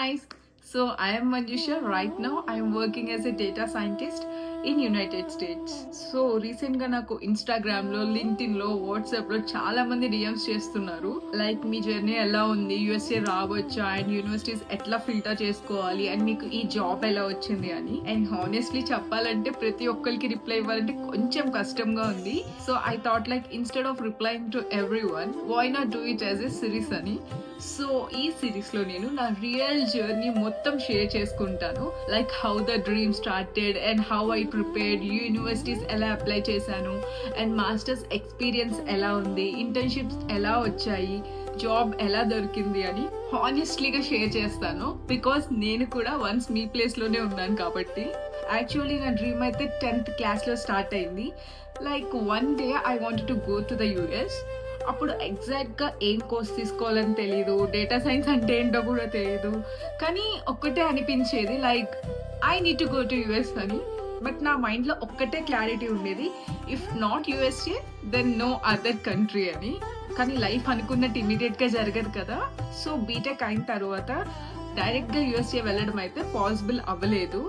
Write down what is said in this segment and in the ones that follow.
guys, so I am Manjusha. Right now I am working as a data scientist in United States. So recent గా నాకు Instagram లో, LinkedIn లో, WhatsApp లో చాలా మంది DMs చేస్తున్నారు. లైక్ మీ జర్నీ ఎలా ఉంది, యుఎస్ఏ రావచ్చా, అండ్ యూనివర్సిటీస్ ఎట్లా ఫిల్టర్ చేసుకోవాలి, అండ్ మీకు ఈ జాబ్ ఎలా వచ్చింది అని. అండ్ హానెస్ట్లీ చెప్పాలంటే ప్రతి ఒక్కరికి రిప్లై ఇవ్వాలంటే కొంచెం కష్టంగా ఉంది. So I thought like instead of replying to everyone, why not do it as a series అని. సో ఈ సిరీస్ లో నేను నా రియల్ జర్నీ మొత్తం షేర్ చేసుకుంటాను. Like how the dream started and how I prepared, universities ఎలా apply చేశాను, అండ్ మాస్టర్స్ ఎక్స్పీరియన్స్ ఎలా ఉంది, ఇంటర్న్షిప్స్ ఎలా వచ్చాయి, జాబ్ ఎలా దొరికింది అని హానెస్ట్లీగా షేర్ చేస్తాను. బికాస్ నేను కూడా వన్స్ మీ ప్లేస్ లోనే ఉన్నాను కాబట్టి. యాక్చువల్లీ నా డ్రీమ్ అయితే 10th క్లాస్ లో స్టార్ట్ అయింది. Like one day I wanted to go to the US. అప్పుడు ఎగ్జాక్ట్గా ఏం కోర్స్ తీసుకోవాలని తెలియదు, డేటా సైన్స్ అంటే ఏంటో కూడా తెలియదు. కానీ ఒక్కటే అనిపించేది like I need to go to US అని. బట్ నా మైండ్లో ఒక్కటే క్లారిటీ ఉండేది, if not USA then no other country అని. కానీ లైఫ్ అనుకున్నట్టు ఇమీడియట్గా జరగదు కదా. సో బీటెక్ అయిన తర్వాత డైరెక్ట్గా యుఎస్ఏ వెళ్ళడం అయితే పాసిబుల్ అవ్వలేదు.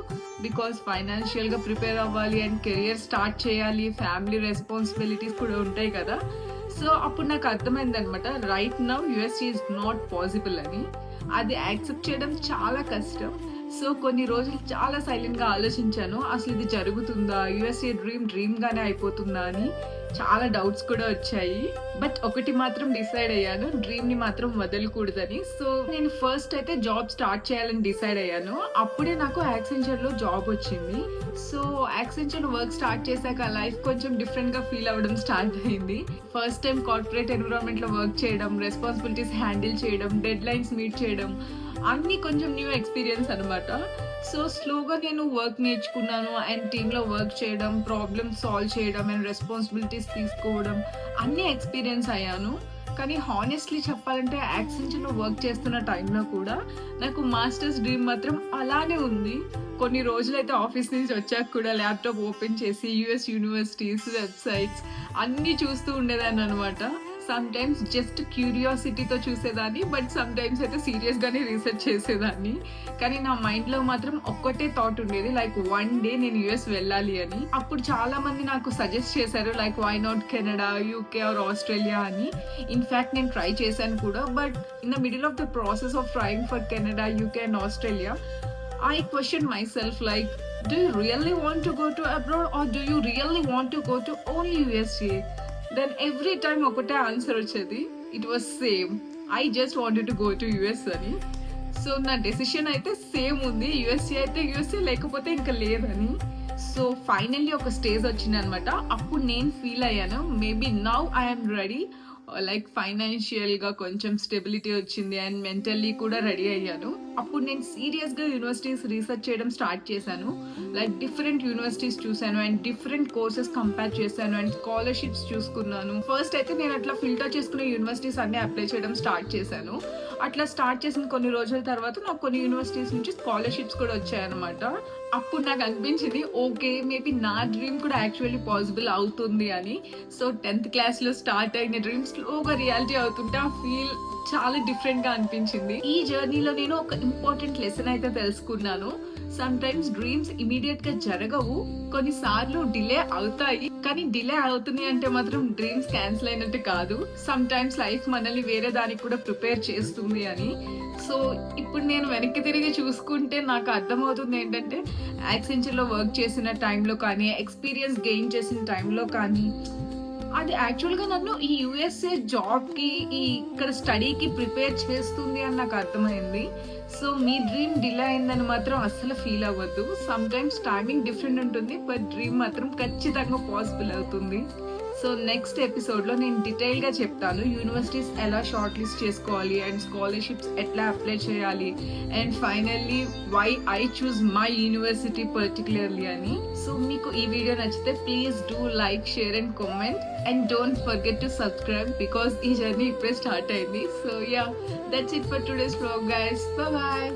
బికాస్ ఫైనాన్షియల్గా ప్రిపేర్ అవ్వాలి అండ్ కెరియర్ స్టార్ట్ చేయాలి, ఫ్యామిలీ రెస్పాన్సిబిలిటీస్ కూడా ఉంటాయి కదా. సో అప్పుడు నాకు అర్థమైంది అనమాట, right now USA is not possible అని. అది యాక్సెప్ట్ చేయడం చాలా కష్టం. సో కొన్ని రోజులు చాలా సైలెంట్గా ఆలోచించాను, అసలు ఇది జరుగుతుందా, యుఎస్ఏ డ్రీమ్ గానే అయిపోతుందా అని. చాలా డౌట్స్ కూడా వచ్చాయి. బట్ ఒకటి మాత్రం డిసైడ్ అయ్యాను, డ్రీమ్ని మాత్రం వదలకూడదని. సో నేను ఫస్ట్ అయితే జాబ్ స్టార్ట్ చేయాలని డిసైడ్ అయ్యాను. అప్పుడే నాకు యాక్సెంచర్లో జాబ్ వచ్చింది. సో యాక్సెంచర్ వర్క్ స్టార్ట్ చేశాక లైఫ్ కొంచెం డిఫరెంట్గా ఫీల్ అవ్వడం స్టార్ట్ అయింది. ఫస్ట్ టైం కార్పొరేట్ ఎన్విరాన్మెంట్లో వర్క్ చేయడం, రెస్పాన్సిబిలిటీస్ హ్యాండిల్ చేయడం, డెడ్ లైన్స్ మీట్ చేయడం, అన్నీ కొంచెం న్యూ ఎక్స్పీరియన్స్ అనమాట. సో స్లోగా నేను వర్క్ నేర్చుకున్నాను అండ్ టీంలో వర్క్ చేయడం, ప్రాబ్లమ్స్ సాల్వ్ చేయడం అండ్ రెస్పాన్సిబిలిటీస్ తీసుకోవడం అన్నీ ఎక్స్పీరియన్స్ అయ్యాను. కానీ హానెస్ట్లీ చెప్పాలంటే యాక్సెంచర్లో వర్క్ చేస్తున్న టైంలో కూడా నాకు మాస్టర్స్ డ్రీమ్ మాత్రం అలానే ఉంది. కొన్ని రోజులైతే ఆఫీస్ నుంచి వచ్చాక కూడా ల్యాప్టాప్ ఓపెన్ చేసి యుఎస్ యూనివర్సిటీస్ వెబ్సైట్స్ అన్నీ చూస్తూ ఉండేదాన్ని అనమాట. సమ్ టైమ్స్ జస్ట్ క్యూరియాసిటీతో చూసేదాన్ని, బట్ సమ్ టైమ్స్ అయితే సీరియస్గానే రీసెర్చ్ చేసేదాన్ని. కానీ నా మైండ్లో మాత్రం ఒక్కటే థాట్ ఉండేది, లైక్ వన్ డే నేను యుఎస్ వెళ్ళాలి అని. అప్పుడు చాలా మంది నాకు సజెస్ట్ చేశారు like why not Canada, UK or Australia అని. ఇన్ఫ్యాక్ట్ నేను ట్రై చేశాను కూడా. But in the middle of the process of trying for Canada, UK and Australia, I questioned myself like, do you really want to go to abroad or do you really want to go to only USA? Then every time ఒకటే answer వచ్చేది, it was same, I just wanted to go to US అని. So నా decision అయితే same ఉంది, USA అయితే USA, లేకపోతే ఇంకా లేదని. సో ఫైనల్లీ ఒక స్టేజ్ వచ్చింది అనమాట. అప్పుడు నేను ఫీల్ అయ్యాను, maybe now I'm ready. Like ఫైనాన్షియల్గా కొంచెం స్టెబిలిటీ వచ్చింది అండ్ మెంటల్లీ కూడా రెడీ అయ్యాను. అప్పుడు నేను సీరియస్గా యూనివర్సిటీస్ రీసెర్చ్ చేయడం స్టార్ట్ చేశాను. లైక్ డిఫరెంట్ యూనివర్సిటీస్ చూశాను అండ్ డిఫరెంట్ కోర్సెస్ కంపేర్ చేశాను అండ్ స్కాలర్షిప్స్ చూసుకున్నాను. ఫస్ట్ అయితే నేను అట్లా ఫిల్టర్ చేసుకునే యూనివర్సిటీస్ అన్నీ అప్లై చేయడం స్టార్ట్ చేశాను. అట్లా స్టార్ట్ చేసిన కొన్ని రోజుల తర్వాత నాకు కొన్ని యూనివర్సిటీస్ నుంచి స్కాలర్షిప్స్ కూడా వచ్చాయన్నమాట. అప్పుడు నాకు అనిపించింది, ఓకే మేబీ నా డ్రీమ్ కూడా యాక్చువల్లీ పాసిబుల్ అవుతుంది అని. సో 10th క్లాస్లో స్టార్ట్ అయిన డ్రీమ్ స్లోగా రియాలిటీ అవుతుంటే ఆ ఫీల్ చాలా డిఫరెంట్గా అనిపించింది. ఈ జర్నీలో నేను ఒక ఇంపార్టెంట్ లెసన్ అయితే తెలుసుకున్నాను. సమ్ టైమ్స్ డ్రీమ్స్ ఇమీడియట్ గా జరగవు, కొన్నిసార్లు డిలే అవుతాయి. కానీ డిలే అవుతున్నాయి అంటే మాత్రం డ్రీమ్స్ క్యాన్సిల్ అయినట్టు కాదు. సమ్ టైమ్స్ లైఫ్ మనల్ని వేరే దానికి కూడా ప్రిపేర్ చేస్తుంది అని. సో ఇప్పుడు నేను వెనక్కి తిరిగి చూసుకుంటే నాకు అర్థమవుతుంది ఏంటంటే, యాక్సెంచర్లో వర్క్ చేసిన టైంలో కానీ, ఎక్స్పీరియన్స్ గెయిన్ చేసిన టైంలో కానీ, అది యాక్చువల్గా నన్ను ఈ యూఎస్ఏ జాబ్కి, ఈ ఇక్కడ స్టడీకి ప్రిపేర్ చేస్తుంది అని నాకు అర్థమైంది. సో మీ డ్రీమ్ డిలే అయిందని మాత్రం అస్సలు ఫీల్ అవ్వద్దు. సమ్ టైమ్స్ టైమింగ్ డిఫరెంట్ ఉంటుంది, బట్ డ్రీమ్ మాత్రం ఖచ్చితంగా పాసిబుల్ అవుతుంది. సో నెక్స్ట్ ఎపిసోడ్లో నేను డీటెయిల్గా చెప్తాను యూనివర్సిటీస్ ఎలా షార్ట్ లిస్ట్ చేసుకోవాలి అండ్ స్కాలర్షిప్స్ ఎట్లా అప్లై చేయాలి and finally why I choose my university particularly అని. సో మీకు ఈ వీడియో నచ్చితే please do like, share and comment and don't forget to subscribe because ఈ జర్నీ ఇప్పుడే స్టార్ట్ అయింది. So yeah, that's it for today's vlog guys. Bye.